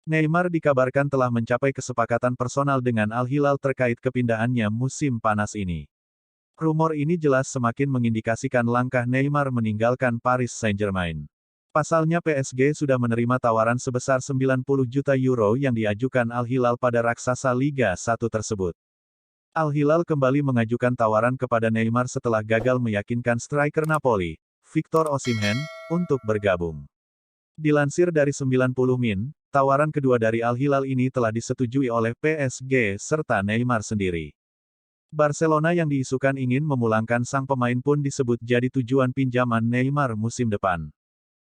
Neymar dikabarkan telah mencapai kesepakatan personal dengan Al Hilal terkait kepindahannya musim panas ini. Rumor ini jelas semakin mengindikasikan langkah Neymar meninggalkan Paris Saint-Germain. Pasalnya PSG sudah menerima tawaran sebesar 90 juta euro yang diajukan Al Hilal pada raksasa Liga 1 tersebut. Al Hilal kembali mengajukan tawaran kepada Neymar setelah gagal meyakinkan striker Napoli, Victor Osimhen, untuk bergabung. Dilansir dari 90 Min, tawaran kedua dari Al Hilal ini telah disetujui oleh PSG serta Neymar sendiri. Barcelona yang diisukan ingin memulangkan sang pemain pun disebut jadi tujuan pinjaman Neymar musim depan.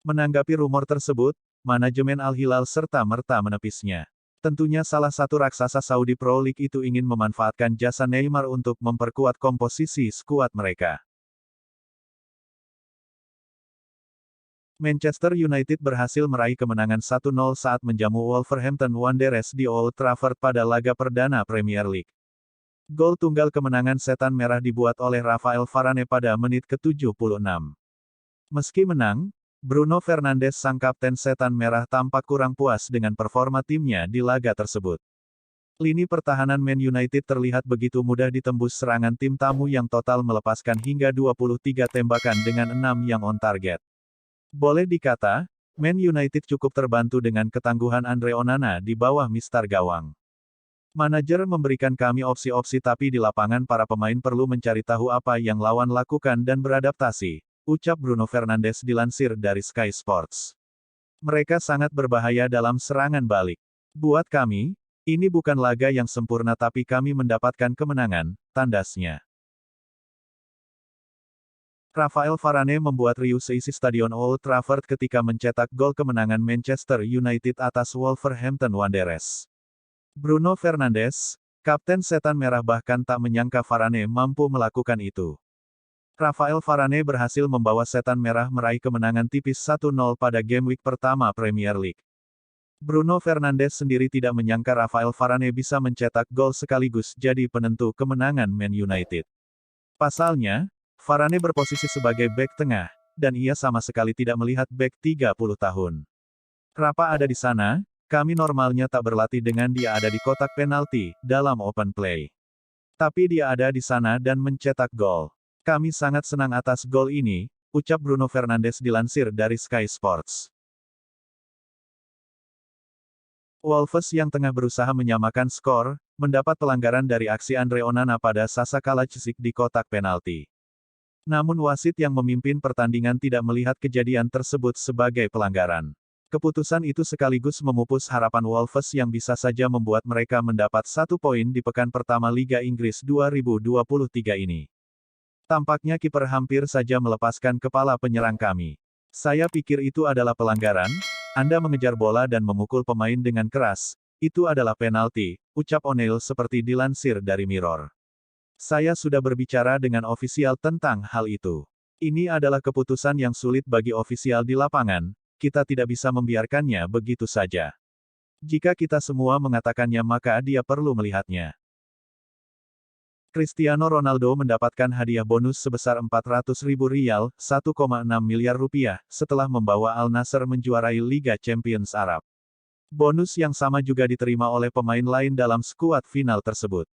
Menanggapi rumor tersebut, manajemen Al Hilal serta-merta menepisnya. Tentunya salah satu raksasa Saudi Pro League itu ingin memanfaatkan jasa Neymar untuk memperkuat komposisi skuad mereka. Manchester United berhasil meraih kemenangan 1-0 saat menjamu Wolverhampton Wanderers di Old Trafford pada laga perdana Premier League. Gol tunggal kemenangan Setan Merah dibuat oleh Rafael Varane pada menit ke-76. Meski menang, Bruno Fernandes sang kapten Setan Merah tampak kurang puas dengan performa timnya di laga tersebut. Lini pertahanan Man United terlihat begitu mudah ditembus serangan tim tamu yang total melepaskan hingga 23 tembakan dengan 6 yang on target. Boleh dikata, Man United cukup terbantu dengan ketangguhan Andre Onana di bawah mistar gawang. Manajer memberikan kami opsi-opsi tapi di lapangan para pemain perlu mencari tahu apa yang lawan lakukan dan beradaptasi, ucap Bruno Fernandes dilansir dari Sky Sports. Mereka sangat berbahaya dalam serangan balik. Buat kami, ini bukan laga yang sempurna tapi kami mendapatkan kemenangan, tandasnya. Rafael Varane membuat riuh seisi stadion Old Trafford ketika mencetak gol kemenangan Manchester United atas Wolverhampton Wanderers. Bruno Fernandes, kapten Setan Merah bahkan tak menyangka Varane mampu melakukan itu. Rafael Varane berhasil membawa Setan Merah meraih kemenangan tipis 1-0 pada game week pertama Premier League. Bruno Fernandes sendiri tidak menyangka Rafael Varane bisa mencetak gol sekaligus jadi penentu kemenangan Man United. Pasalnya, Varane berposisi sebagai bek tengah, dan ia sama sekali tidak melihat bek 30 tahun. Rapa ada di sana, kami normalnya tak berlatih dengan dia ada di kotak penalti, dalam open play. Tapi dia ada di sana dan mencetak gol. Kami sangat senang atas gol ini, ucap Bruno Fernandes dilansir dari Sky Sports. Wolves yang tengah berusaha menyamakan skor, mendapat pelanggaran dari aksi Andre Onana pada Sasa Kalajdzic di kotak penalti. Namun wasit yang memimpin pertandingan tidak melihat kejadian tersebut sebagai pelanggaran. Keputusan itu sekaligus memupus harapan Wolves yang bisa saja membuat mereka mendapat 1 poin di pekan pertama Liga Inggris 2023 ini. Tampaknya kiper hampir saja melepaskan kepala penyerang kami. Saya pikir itu adalah pelanggaran, Anda mengejar bola dan memukul pemain dengan keras, itu adalah penalti, ucap O'Neil seperti dilansir dari Mirror. Saya sudah berbicara dengan ofisial tentang hal itu. Ini adalah keputusan yang sulit bagi ofisial di lapangan, kita tidak bisa membiarkannya begitu saja. Jika kita semua mengatakannya maka dia perlu melihatnya. Cristiano Ronaldo mendapatkan hadiah bonus sebesar 400.000 rial, 1,6 miliar rupiah, setelah membawa Al Nassr menjuarai Liga Champions Arab. Bonus yang sama juga diterima oleh pemain lain dalam skuad final tersebut.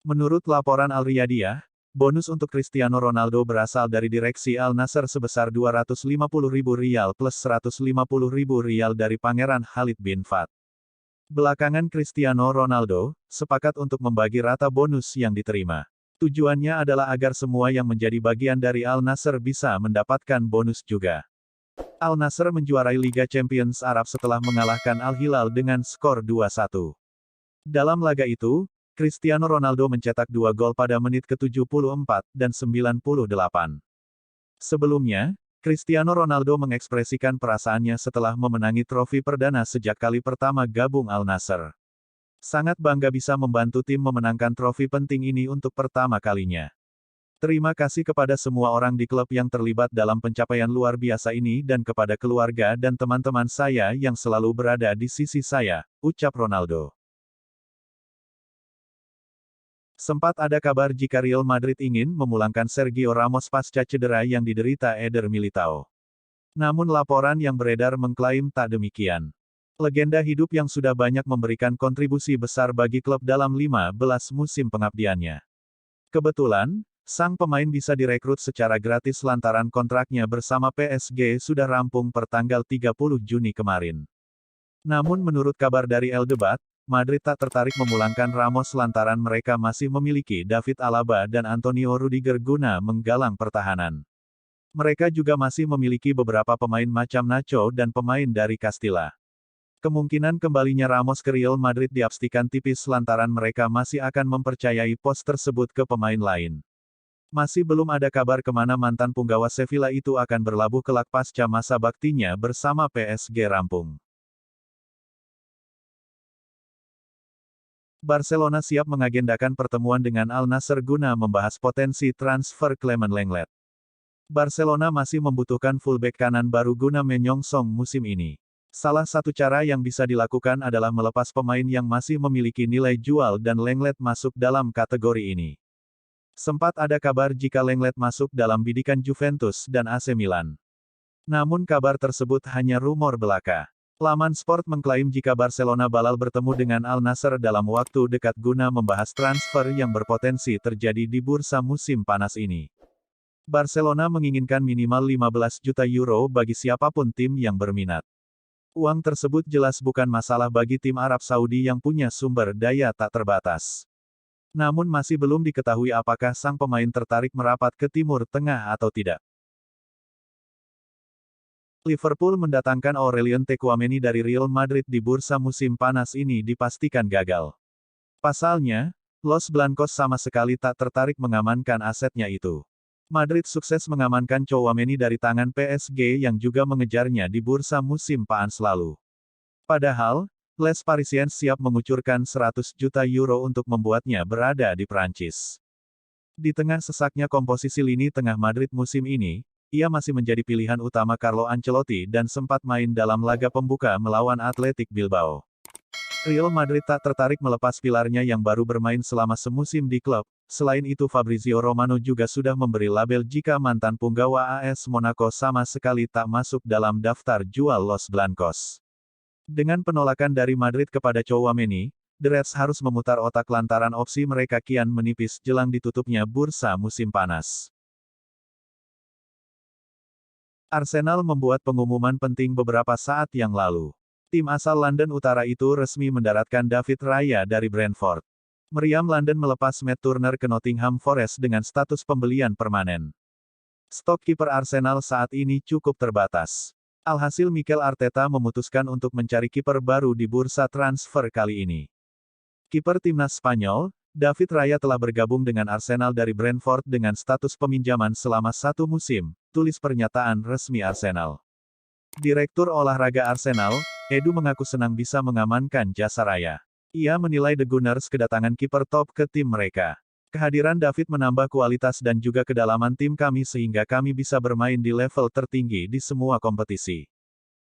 Menurut laporan Al Riyadiyah, bonus untuk Cristiano Ronaldo berasal dari direksi Al Nassr sebesar 250.000 rial plus 150.000 rial dari Pangeran Khalid bin Fahd. Belakangan Cristiano Ronaldo sepakat untuk membagi rata bonus yang diterima. Tujuannya adalah agar semua yang menjadi bagian dari Al Nassr bisa mendapatkan bonus juga. Al Nassr menjuarai Liga Champions Arab setelah mengalahkan Al Hilal dengan skor 2-1. Dalam laga itu, Cristiano Ronaldo mencetak 2 gol pada menit ke-74 dan 98. Sebelumnya, Cristiano Ronaldo mengekspresikan perasaannya setelah memenangi trofi perdana sejak kali pertama gabung Al Nassr. Sangat bangga bisa membantu tim memenangkan trofi penting ini untuk pertama kalinya. Terima kasih kepada semua orang di klub yang terlibat dalam pencapaian luar biasa ini dan kepada keluarga dan teman-teman saya yang selalu berada di sisi saya, ucap Ronaldo. Sempat ada kabar jika Real Madrid ingin memulangkan Sergio Ramos pasca cedera yang diderita Eder Militao. Namun laporan yang beredar mengklaim tak demikian. Legenda hidup yang sudah banyak memberikan kontribusi besar bagi klub dalam 15 musim pengabdiannya. Kebetulan, sang pemain bisa direkrut secara gratis lantaran kontraknya bersama PSG sudah rampung per tanggal 30 Juni kemarin. Namun menurut kabar dari El Debat, Madrid tak tertarik memulangkan Ramos lantaran mereka masih memiliki David Alaba dan Antonio Rudiger guna menggalang pertahanan. Mereka juga masih memiliki beberapa pemain macam Nacho dan pemain dari Castilla. Kemungkinan kembalinya Ramos ke Real Madrid dipastikan tipis lantaran mereka masih akan mempercayai pos tersebut ke pemain lain. Masih belum ada kabar kemana mantan punggawa Sevilla itu akan berlabuh kelak pasca masa baktinya bersama PSG rampung. Barcelona siap mengagendakan pertemuan dengan Al Nassr guna membahas potensi transfer Clement Lenglet. Barcelona masih membutuhkan fullback kanan baru guna menyongsong musim ini. Salah satu cara yang bisa dilakukan adalah melepas pemain yang masih memiliki nilai jual dan Lenglet masuk dalam kategori ini. Sempat ada kabar jika Lenglet masuk dalam bidikan Juventus dan AC Milan. Namun kabar tersebut hanya rumor belaka. Laman Sport mengklaim jika Barcelona balal bertemu dengan Al Nassr dalam waktu dekat guna membahas transfer yang berpotensi terjadi di bursa musim panas ini. Barcelona menginginkan minimal 15 juta euro bagi siapapun tim yang berminat. Uang tersebut jelas bukan masalah bagi tim Arab Saudi yang punya sumber daya tak terbatas. Namun masih belum diketahui apakah sang pemain tertarik merapat ke Timur Tengah atau tidak. Liverpool mendatangkan Aurelien Tchouaméni dari Real Madrid di bursa musim panas ini dipastikan gagal. Pasalnya, Los Blancos sama sekali tak tertarik mengamankan asetnya itu. Madrid sukses mengamankan Tchouaméni dari tangan PSG yang juga mengejarnya di bursa musim panas lalu. Padahal, Les Parisiens siap mengucurkan 100 juta euro untuk membuatnya berada di Prancis. Di tengah sesaknya komposisi lini tengah Madrid musim ini, ia masih menjadi pilihan utama Carlo Ancelotti dan sempat main dalam laga pembuka melawan Athletic Bilbao. Real Madrid tak tertarik melepas pilarnya yang baru bermain selama semusim di klub. Selain itu Fabrizio Romano juga sudah memberi label jika mantan punggawa AS Monaco sama sekali tak masuk dalam daftar jual Los Blancos. Dengan penolakan dari Madrid kepada Tchouaméni, The Reds harus memutar otak lantaran opsi mereka kian menipis jelang ditutupnya bursa musim panas. Arsenal membuat pengumuman penting beberapa saat yang lalu. Tim asal London Utara itu resmi mendaratkan David Raya dari Brentford. Meriam London melepas Matt Turner ke Nottingham Forest dengan status pembelian permanen. Stok kiper Arsenal saat ini cukup terbatas. Alhasil Mikel Arteta memutuskan untuk mencari kiper baru di bursa transfer kali ini. Kiper timnas Spanyol, David Raya telah bergabung dengan Arsenal dari Brentford dengan status peminjaman selama 1 musim, tulis pernyataan resmi Arsenal. Direktur olahraga Arsenal, Edu mengaku senang bisa mengamankan jasa Raya. Ia menilai The Gunners kedatangan kiper top ke tim mereka. Kehadiran David menambah kualitas dan juga kedalaman tim kami sehingga kami bisa bermain di level tertinggi di semua kompetisi.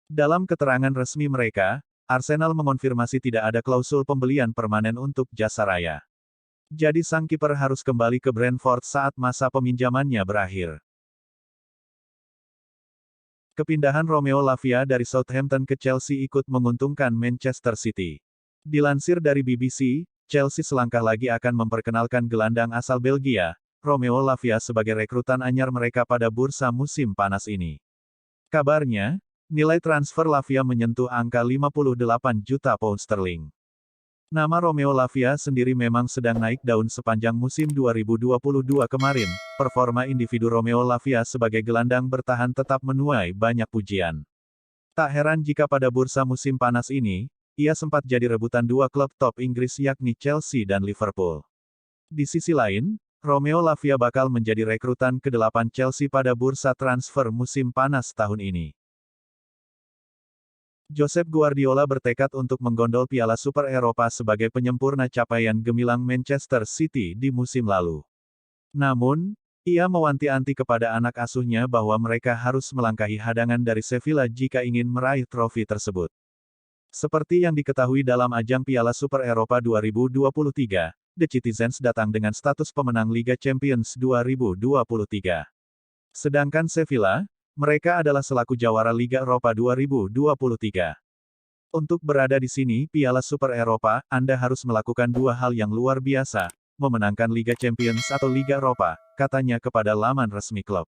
Dalam keterangan resmi mereka, Arsenal mengonfirmasi tidak ada klausul pembelian permanen untuk jasa Raya. Jadi sang kiper harus kembali ke Brentford saat masa peminjamannya berakhir. Kepindahan Romeo Lavia dari Southampton ke Chelsea ikut menguntungkan Manchester City. Dilansir dari BBC, Chelsea selangkah lagi akan memperkenalkan gelandang asal Belgia, Romeo Lavia sebagai rekrutan anyar mereka pada bursa musim panas ini. Kabarnya, nilai transfer Lavia menyentuh angka 58 juta pound sterling. Nama Romeo Lavia sendiri memang sedang naik daun sepanjang musim 2022 kemarin. Performa individu Romeo Lavia sebagai gelandang bertahan tetap menuai banyak pujian. Tak heran jika pada bursa musim panas ini, ia sempat jadi rebutan 2 klub top Inggris yakni Chelsea dan Liverpool. Di sisi lain, Romeo Lavia bakal menjadi rekrutan ke-8 Chelsea pada bursa transfer musim panas tahun ini. Josep Guardiola bertekad untuk menggondol Piala Super Eropa sebagai penyempurna capaian gemilang Manchester City di musim lalu. Namun, ia mewanti-wanti kepada anak asuhnya bahwa mereka harus melangkahi hadangan dari Sevilla jika ingin meraih trofi tersebut. Seperti yang diketahui dalam ajang Piala Super Eropa 2023, The Citizens datang dengan status pemenang Liga Champions 2023. Sedangkan Sevilla, mereka adalah selaku jawara Liga Eropa 2023. Untuk berada di sini, Piala Super Eropa, Anda harus melakukan dua hal yang luar biasa, memenangkan Liga Champions atau Liga Eropa, katanya kepada laman resmi klub.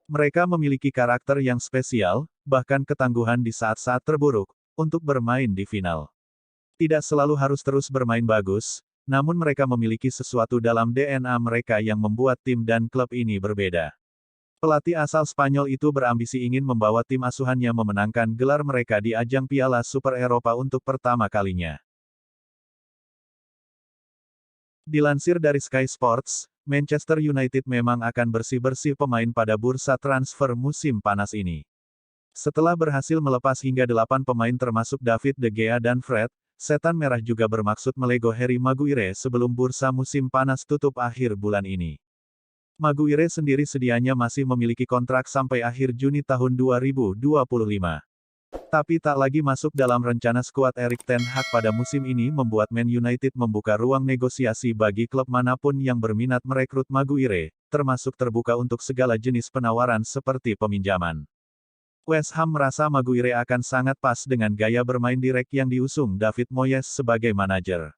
Mereka memiliki karakter yang spesial, bahkan ketangguhan di saat-saat terburuk, untuk bermain di final. Tidak selalu harus terus bermain bagus, namun mereka memiliki sesuatu dalam DNA mereka yang membuat tim dan klub ini berbeda. Pelatih asal Spanyol itu berambisi ingin membawa tim asuhannya memenangkan gelar mereka di ajang Piala Super Eropa untuk pertama kalinya. Dilansir dari Sky Sports, Manchester United memang akan bersih-bersih pemain pada bursa transfer musim panas ini. Setelah berhasil melepas hingga 8 pemain termasuk David De Gea dan Fred, Setan Merah juga bermaksud melego Harry Maguire sebelum bursa musim panas tutup akhir bulan ini. Maguire sendiri sedianya masih memiliki kontrak sampai akhir Juni tahun 2025. Tapi tak lagi masuk dalam rencana skuad Erik ten Hag pada musim ini membuat Man United membuka ruang negosiasi bagi klub manapun yang berminat merekrut Maguire, termasuk terbuka untuk segala jenis penawaran seperti peminjaman. West Ham merasa Maguire akan sangat pas dengan gaya bermain direct yang diusung David Moyes sebagai manajer.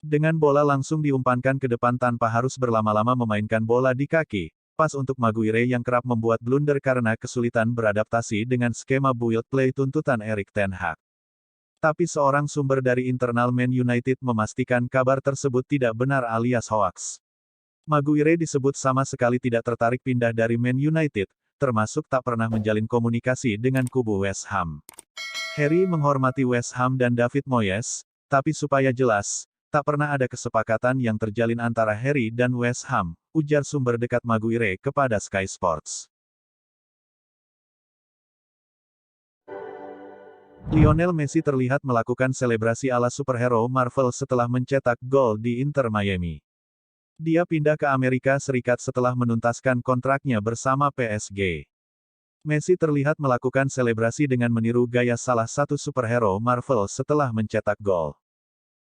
Dengan bola langsung diumpankan ke depan tanpa harus berlama-lama memainkan bola di kaki, pas untuk Maguire yang kerap membuat blunder karena kesulitan beradaptasi dengan skema build play tuntutan Erik ten Hag. Tapi seorang sumber dari internal Man United memastikan kabar tersebut tidak benar alias hoaks. Maguire disebut sama sekali tidak tertarik pindah dari Man United, termasuk tak pernah menjalin komunikasi dengan kubu West Ham. Harry menghormati West Ham dan David Moyes, tapi supaya jelas, tak pernah ada kesepakatan yang terjalin antara Harry dan West Ham, ujar sumber dekat Maguire kepada Sky Sports. Lionel Messi terlihat melakukan selebrasi ala superhero Marvel setelah mencetak gol di Inter Miami. Dia pindah ke Amerika Serikat setelah menuntaskan kontraknya bersama PSG. Messi terlihat melakukan selebrasi dengan meniru gaya salah satu superhero Marvel setelah mencetak gol.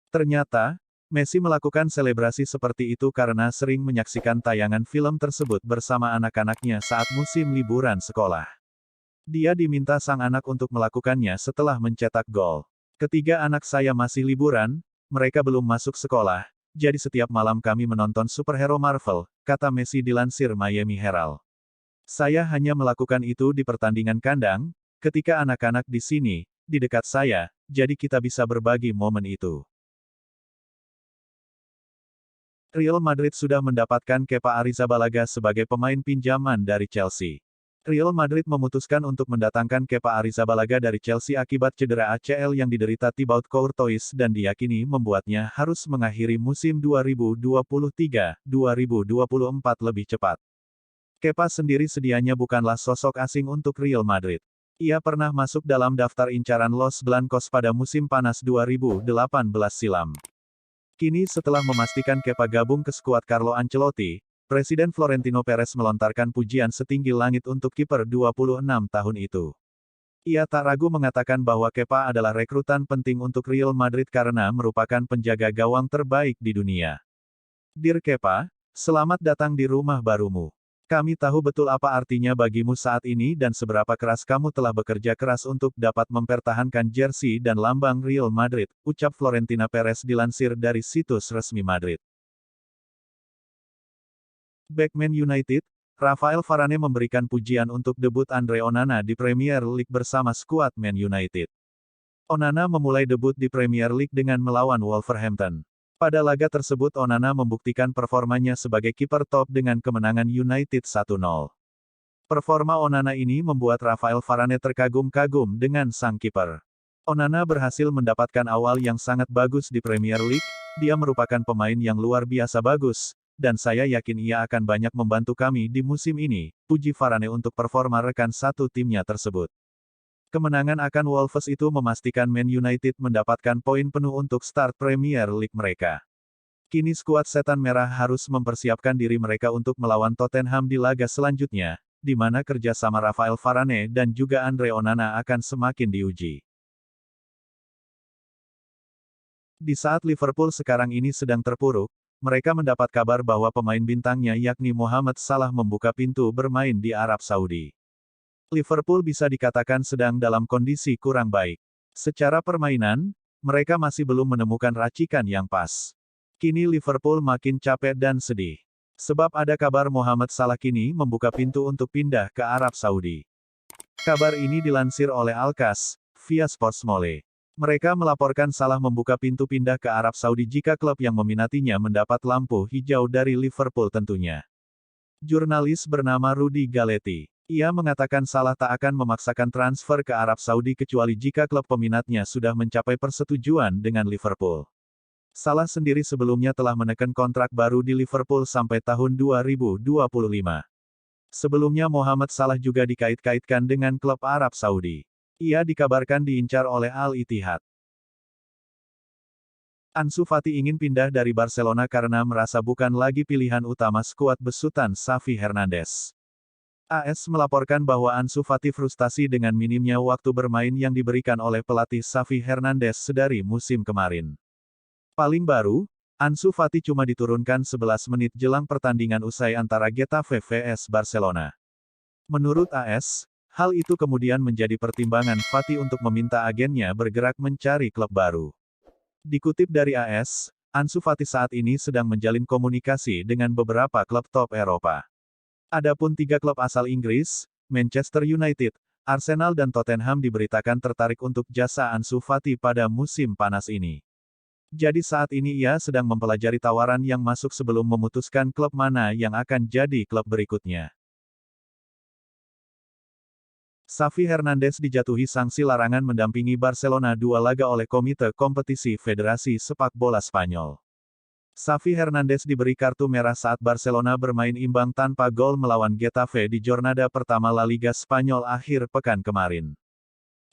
Ternyata, Messi melakukan selebrasi seperti itu karena sering menyaksikan tayangan film tersebut bersama anak-anaknya saat musim liburan sekolah. Dia diminta sang anak untuk melakukannya setelah mencetak gol. "Ketiga anak saya masih liburan, mereka belum masuk sekolah, jadi setiap malam kami menonton superhero Marvel," kata Messi dilansir Miami Herald. "Saya hanya melakukan itu di pertandingan kandang, ketika anak-anak di sini, di dekat saya, jadi kita bisa berbagi momen itu." Real Madrid sudah mendapatkan Kepa Arrizabalaga sebagai pemain pinjaman dari Chelsea. Real Madrid memutuskan untuk mendatangkan Kepa Arrizabalaga dari Chelsea akibat cedera ACL yang diderita Thibaut Courtois dan diyakini membuatnya harus mengakhiri musim 2023-2024 lebih cepat. Kepa sendiri sedianya bukanlah sosok asing untuk Real Madrid. Ia pernah masuk dalam daftar incaran Los Blancos pada musim panas 2018 silam. Kini setelah memastikan Kepa gabung ke skuad Carlo Ancelotti, Presiden Florentino Perez melontarkan pujian setinggi langit untuk kiper 26 tahun itu. Ia tak ragu mengatakan bahwa Kepa adalah rekrutan penting untuk Real Madrid karena merupakan penjaga gawang terbaik di dunia. "Dear Kepa, selamat datang di rumah barumu. Kami tahu betul apa artinya bagimu saat ini dan seberapa keras kamu telah bekerja keras untuk dapat mempertahankan jersey dan lambang Real Madrid," ucap Florentino Perez dilansir dari situs resmi Madrid. Bek Man United, Raphael Varane memberikan pujian untuk debut Andre Onana di Premier League bersama skuad Man United. Onana memulai debut di Premier League dengan melawan Wolverhampton. Pada laga tersebut Onana membuktikan performanya sebagai kiper top dengan kemenangan United 1-0. Performa Onana ini membuat Raphael Varane terkagum-kagum dengan sang kiper. Onana berhasil mendapatkan awal yang sangat bagus di Premier League, dia merupakan pemain yang luar biasa bagus, dan saya yakin ia akan banyak membantu kami di musim ini, puji Varane untuk performa rekan satu timnya tersebut. Kemenangan akan Wolves itu memastikan Man United mendapatkan poin penuh untuk start Premier League mereka. Kini skuad Setan Merah harus mempersiapkan diri mereka untuk melawan Tottenham di laga selanjutnya, di mana kerjasama Raphael Varane dan juga Andre Onana akan semakin diuji. Di saat Liverpool sekarang ini sedang terpuruk, mereka mendapat kabar bahwa pemain bintangnya yakni Mohamed Salah membuka pintu bermain di Arab Saudi. Liverpool bisa dikatakan sedang dalam kondisi kurang baik. Secara permainan, mereka masih belum menemukan racikan yang pas. Kini Liverpool makin capek dan sedih. Sebab ada kabar Mohamed Salah kini membuka pintu untuk pindah ke Arab Saudi. Kabar ini dilansir oleh Al-Qas, via Sportsmole. Mereka melaporkan Salah membuka pintu pindah ke Arab Saudi jika klub yang meminatinya mendapat lampu hijau dari Liverpool tentunya. Jurnalis bernama Rudy Galetti. Ia mengatakan Salah tak akan memaksakan transfer ke Arab Saudi kecuali jika klub peminatnya sudah mencapai persetujuan dengan Liverpool. Salah sendiri sebelumnya telah menekan kontrak baru di Liverpool sampai tahun 2025. Sebelumnya Mohamed Salah juga dikait-kaitkan dengan klub Arab Saudi. Ia dikabarkan diincar oleh Al-Ittihad. Ansu Fati ingin pindah dari Barcelona karena merasa bukan lagi pilihan utama skuad besutan Xavi Hernandez. AS melaporkan bahwa Ansu Fati frustasi dengan minimnya waktu bermain yang diberikan oleh pelatih Xavi Hernandez sedari musim kemarin. Paling baru, Ansu Fati cuma diturunkan 11 menit jelang pertandingan usai antara Getafe vs Barcelona. Menurut AS, hal itu kemudian menjadi pertimbangan Fati untuk meminta agennya bergerak mencari klub baru. Dikutip dari AS, Ansu Fati saat ini sedang menjalin komunikasi dengan beberapa klub top Eropa. Adapun 3 klub asal Inggris, Manchester United, Arsenal dan Tottenham diberitakan tertarik untuk jasa Ansu Fati pada musim panas ini. Jadi saat ini ia sedang mempelajari tawaran yang masuk sebelum memutuskan klub mana yang akan jadi klub berikutnya. Xavi Hernandez dijatuhi sanksi larangan mendampingi Barcelona 2 laga oleh Komite Kompetisi Federasi Sepak Bola Spanyol. Xavi Hernandez diberi kartu merah saat Barcelona bermain imbang tanpa gol melawan Getafe di jornada pertama La Liga Spanyol akhir pekan kemarin.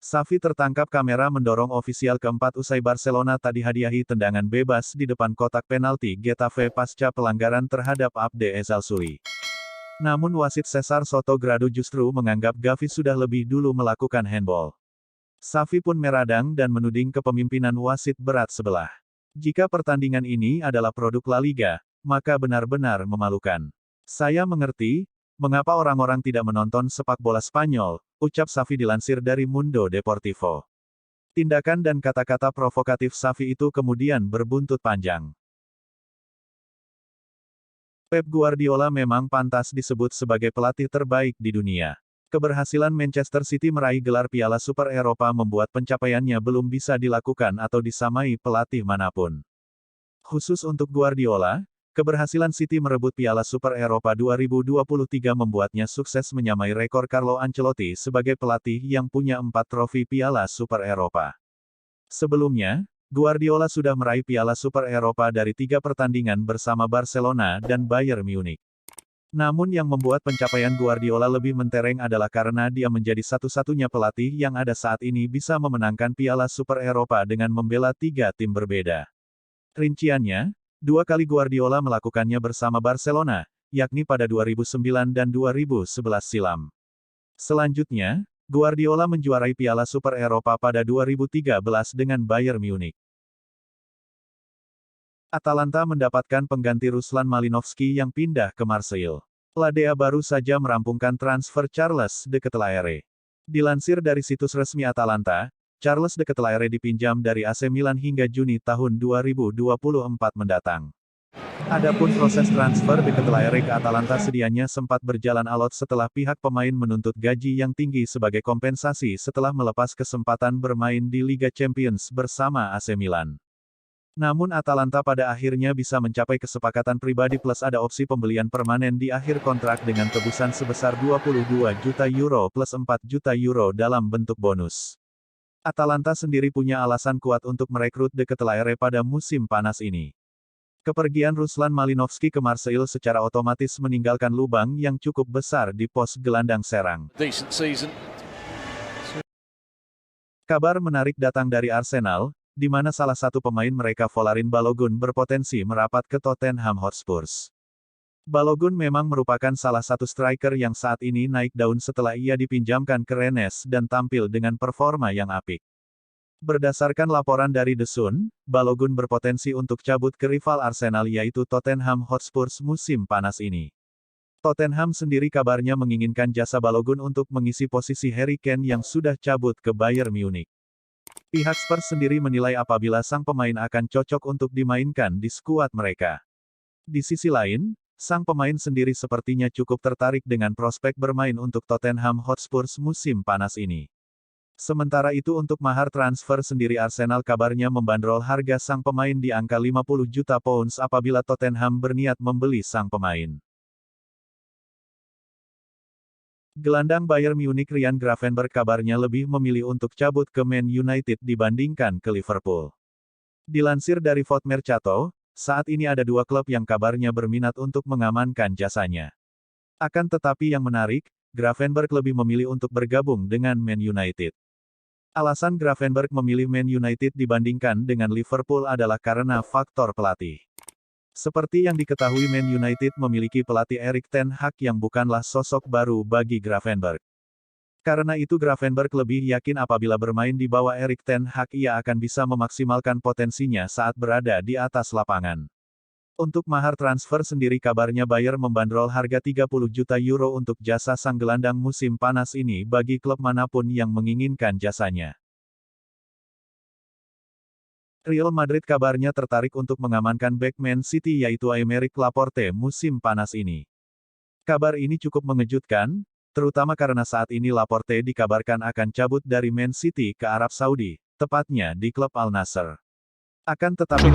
Xavi tertangkap kamera mendorong ofisial keempat usai Barcelona tak dihadiahi tendangan bebas di depan kotak penalti Getafe pasca pelanggaran terhadap Abde Ezzalzouli. Namun wasit Cesar Sotogrado justru menganggap Gavi sudah lebih dulu melakukan handball. Xavi pun meradang dan menuding kepemimpinan wasit berat sebelah. Jika pertandingan ini adalah produk La Liga, maka benar-benar memalukan. Saya mengerti, mengapa orang-orang tidak menonton sepak bola Spanyol, ucap Xavi dilansir dari Mundo Deportivo. Tindakan dan kata-kata provokatif Xavi itu kemudian berbuntut panjang. Pep Guardiola memang pantas disebut sebagai pelatih terbaik di dunia. Keberhasilan Manchester City meraih gelar Piala Super Eropa membuat pencapaiannya belum bisa dilakukan atau disamai pelatih manapun. Khusus untuk Guardiola, keberhasilan City merebut Piala Super Eropa 2023 membuatnya sukses menyamai rekor Carlo Ancelotti sebagai pelatih yang punya 4 trofi Piala Super Eropa. Sebelumnya, Guardiola sudah meraih Piala Super Eropa dari 3 pertandingan bersama Barcelona dan Bayern Munich. Namun yang membuat pencapaian Guardiola lebih mentereng adalah karena dia menjadi satu-satunya pelatih yang ada saat ini bisa memenangkan Piala Super Eropa dengan membela 3 tim berbeda. Rinciannya, 2 kali Guardiola melakukannya bersama Barcelona, yakni pada 2009 dan 2011 silam. Selanjutnya, Guardiola menjuarai Piala Super Eropa pada 2013 dengan Bayern Munich. Atalanta mendapatkan pengganti Ruslan Malinovski yang pindah ke Marseille. Ladea baru saja merampungkan transfer Charles de Ketelaere. Dilansir dari situs resmi Atalanta, Charles de Ketelaere dipinjam dari AC Milan hingga Juni tahun 2024 mendatang. Adapun proses transfer de Ketelaere ke Atalanta sedianya sempat berjalan alot setelah pihak pemain menuntut gaji yang tinggi sebagai kompensasi setelah melepas kesempatan bermain di Liga Champions bersama AC Milan. Namun Atalanta pada akhirnya bisa mencapai kesepakatan pribadi plus ada opsi pembelian permanen di akhir kontrak dengan tebusan sebesar 22 juta euro plus 4 juta euro dalam bentuk bonus. Atalanta sendiri punya alasan kuat untuk merekrut de Ketelaere pada musim panas ini. Kepergian Ruslan Malinovski ke Marseille secara otomatis meninggalkan lubang yang cukup besar di pos gelandang serang. Kabar menarik datang dari Arsenal, di mana salah satu pemain mereka Folarin Balogun berpotensi merapat ke Tottenham Hotspur. Balogun memang merupakan salah satu striker yang saat ini naik daun setelah ia dipinjamkan ke Rennes dan tampil dengan performa yang apik. Berdasarkan laporan dari The Sun, Balogun berpotensi untuk cabut ke rival Arsenal yaitu Tottenham Hotspur musim panas ini. Tottenham sendiri kabarnya menginginkan jasa Balogun untuk mengisi posisi Harry Kane yang sudah cabut ke Bayern Munich. Pihak Spurs sendiri menilai apabila sang pemain akan cocok untuk dimainkan di skuad mereka. Di sisi lain, sang pemain sendiri sepertinya cukup tertarik dengan prospek bermain untuk Tottenham Hotspur musim panas ini. Sementara itu untuk mahar transfer sendiri Arsenal kabarnya membandrol harga sang pemain di angka 50 juta pounds apabila Tottenham berniat membeli sang pemain. Gelandang Bayern Munich Ryan Gravenberch kabarnya lebih memilih untuk cabut ke Man United dibandingkan ke Liverpool. Dilansir dari Foot Mercato, saat ini ada dua klub yang kabarnya berminat untuk mengamankan jasanya. Akan tetapi yang menarik, Gravenberch lebih memilih untuk bergabung dengan Man United. Alasan Gravenberch memilih Man United dibandingkan dengan Liverpool adalah karena faktor pelatih. Seperti yang diketahui Man United memiliki pelatih Erik ten Hag yang bukanlah sosok baru bagi Gravenberch. Karena itu Gravenberch lebih yakin apabila bermain di bawah Erik ten Hag ia akan bisa memaksimalkan potensinya saat berada di atas lapangan. Untuk mahar transfer sendiri kabarnya Bayern membandrol harga 30 juta euro untuk jasa sang gelandang musim panas ini bagi klub manapun yang menginginkan jasanya. Real Madrid kabarnya tertarik untuk mengamankan bek Man City yaitu Aymeric Laporte musim panas ini. Kabar ini cukup mengejutkan, terutama karena saat ini Laporte dikabarkan akan cabut dari Man City ke Arab Saudi, tepatnya di klub Al Nassr. Akan tetapi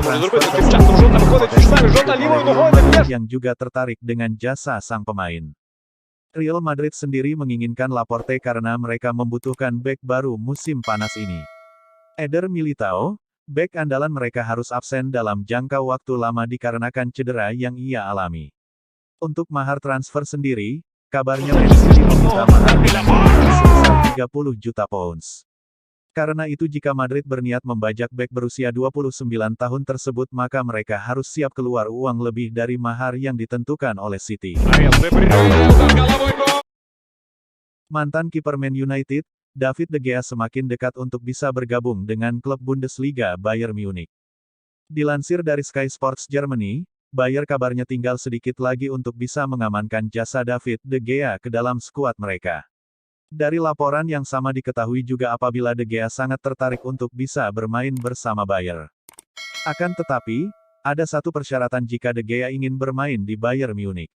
transfer yang juga tertarik dengan jasa sang pemain. Real Madrid sendiri menginginkan Laporte karena mereka membutuhkan bek baru musim panas ini. Eder Militao, bek andalan mereka harus absen dalam jangka waktu lama dikarenakan cedera yang ia alami. Untuk mahar transfer sendiri, kabarnya Man City meminta mahar sebesar 30 juta pounds. Karena itu jika Madrid berniat membajak bek berusia 29 tahun tersebut maka mereka harus siap keluar uang lebih dari mahar yang ditentukan oleh City. Mantan kiper Man United, David De Gea semakin dekat untuk bisa bergabung dengan klub Bundesliga Bayern Munich. Dilansir dari Sky Sports Germany, Bayern kabarnya tinggal sedikit lagi untuk bisa mengamankan jasa David De Gea ke dalam skuad mereka. Dari laporan yang sama diketahui juga apabila De Gea sangat tertarik untuk bisa bermain bersama Bayern. Akan tetapi, ada satu persyaratan jika De Gea ingin bermain di Bayern Munich.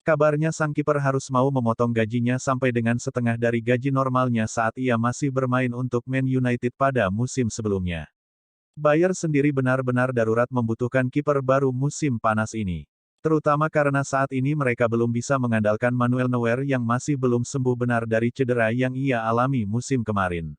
Kabarnya sang kiper harus mau memotong gajinya sampai dengan setengah dari gaji normalnya saat ia masih bermain untuk Man United pada musim sebelumnya. Bayern sendiri benar-benar darurat membutuhkan kiper baru musim panas ini. Terutama karena saat ini mereka belum bisa mengandalkan Manuel Neuer yang masih belum sembuh benar dari cedera yang ia alami musim kemarin.